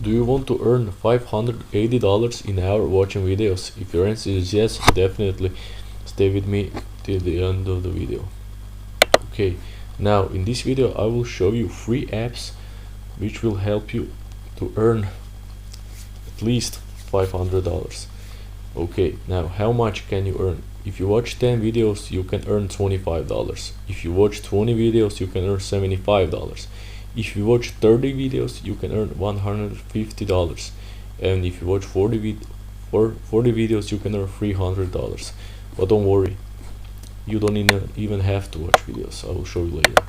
Do you want to earn $580 an hour watching videos? If your answer is yes, definitely stay with me till the end of the video. Okay, now in this video I will show you free apps which will help you to earn at least $500. Okay, now how much can you earn? If you watch 10 videos, you can earn $25. If you watch 20 videos, you can earn $75. If you watch 30 videos, you can earn $150. And if you watch 40 videos, you can earn $300. But don't worry, you don't even have to watch videos. I will show you later.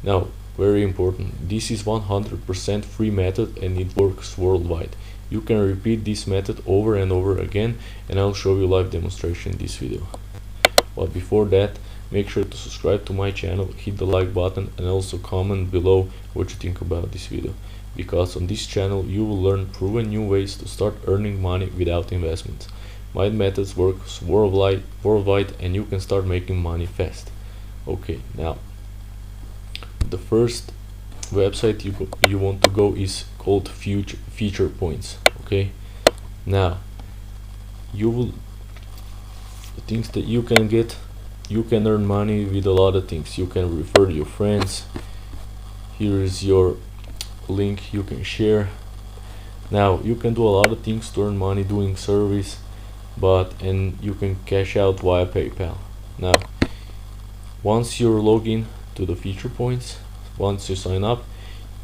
Now, very important, this is 100% free method and it works worldwide. You can repeat this method over and over again, and I'll show you live demonstration in this video. But before that, make sure to subscribe to my channel, hit the like button, and also comment below what you think about this video, because on this channel you will learn proven new ways to start earning money without investment. My methods works worldwide and you can start making money fast. Okay, now the first website you want to go is called Feature Points. Okay, now the things that you can get, you can earn money with a lot of things. You can refer your friends. Here is your link you can share. Now you can do a lot of things to earn money doing service, and you can cash out via PayPal. Now once you're logged in to the Feature Points, once you sign up,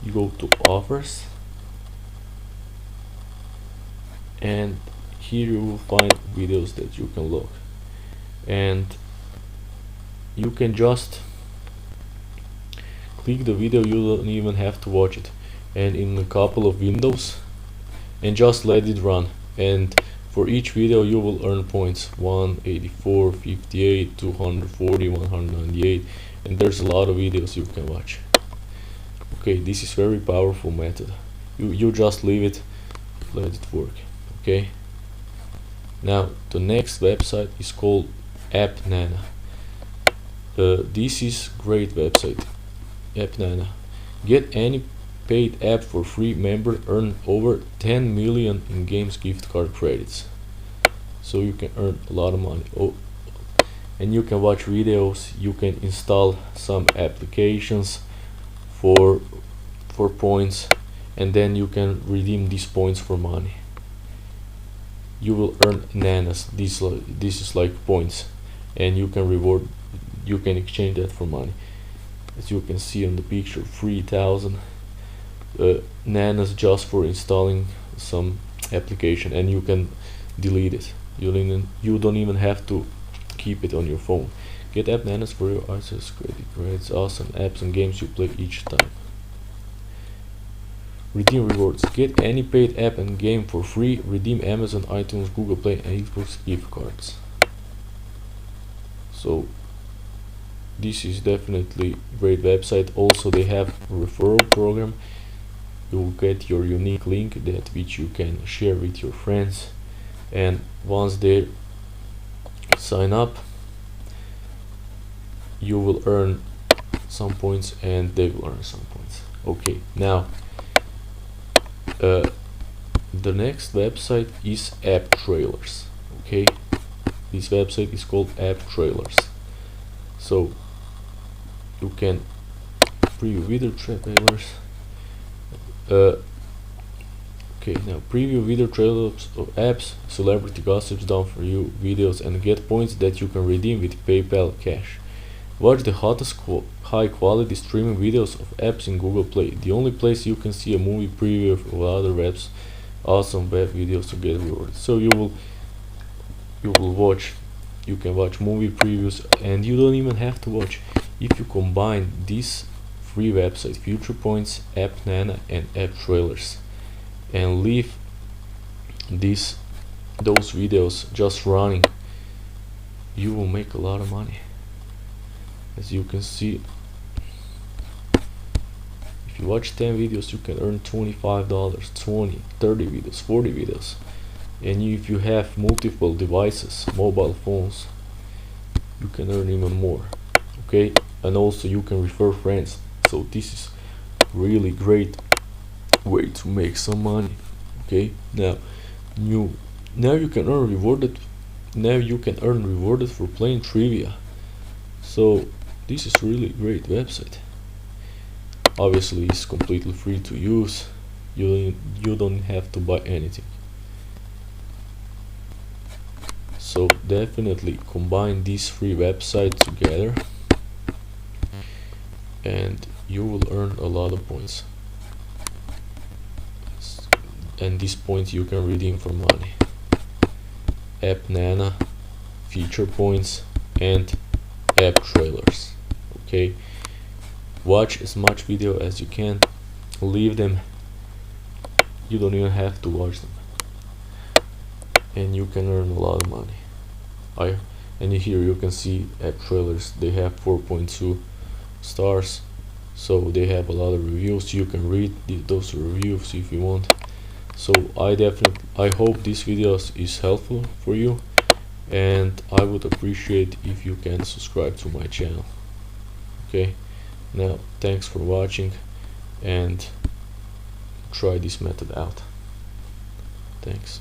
you go to offers, and here you will find videos that you can look, and you can just click the video. You don't even have to watch it, and in a couple of windows, and just let it run, and for each video you will earn points: 184, 58, 240, 198, and there's a lot of videos you can watch. Okay, this is very powerful method. You just leave it, let it work. Okay, now the next website is called AppNana. This is great website, AppNana. Get any paid app for free. Member earn over 10 million in games gift card credits, so you can earn a lot of money. And you can watch videos, you can install some applications for points, and then you can redeem these points for money. You will earn nanas. This is like points, and you can exchange that for money. As you can see on the picture, 3,000 nanas just for installing some application, and you can delete it. You don't even have to keep it on your phone. Get AppNanas for your access credits, awesome apps and games you play each time. Redeem rewards. Get any paid app and game for free. Redeem Amazon, iTunes, Google Play, and Xbox gift cards. So this is definitely great website. Also, they have a referral program. You will get your unique link which you can share with your friends, and once they sign up, you will earn some points and they will earn some points. Okay, now the next website is App Trailers. Okay, this website is called App Trailers. So you can preview video trailers. Okay, now preview video trailers of apps, celebrity gossips done for you, videos, and get points that you can redeem with PayPal Cash. Watch the hottest high quality streaming videos of apps in Google Play, the only place you can see a movie preview of other apps. Awesome web videos to get rewarded. So you can watch movie previews, and you don't even have to watch. If you combine these free websites, Feature Points, AppNana, and App Trailers, and leave those videos just running, you will make a lot of money. As you can see, if you watch 10 videos, you can earn $25, 20, 30 videos, 40 videos. And if you have multiple devices, mobile phones, you can earn even more. Okay, and also you can refer friends. So this is really great way to make some money. Okay, you now you can earn rewarded for playing trivia. So this is really great website. Obviously it's completely free to use. You don't have to buy anything. So definitely combine these three websites together and you will earn a lot of points, and these points you can redeem for money. AppNana, feature points, and app trailers. Okay, watch as much video as you can, leave them, you don't even have to watch them, and you can earn a lot of money. And here you can see app trailers, they have 4.2 stars, so they have a lot of reviews. You can read those reviews if you want. So I hope this video is helpful for you, and I would appreciate if you can subscribe to my channel. Okay, now thanks for watching, and try this method out. Thanks.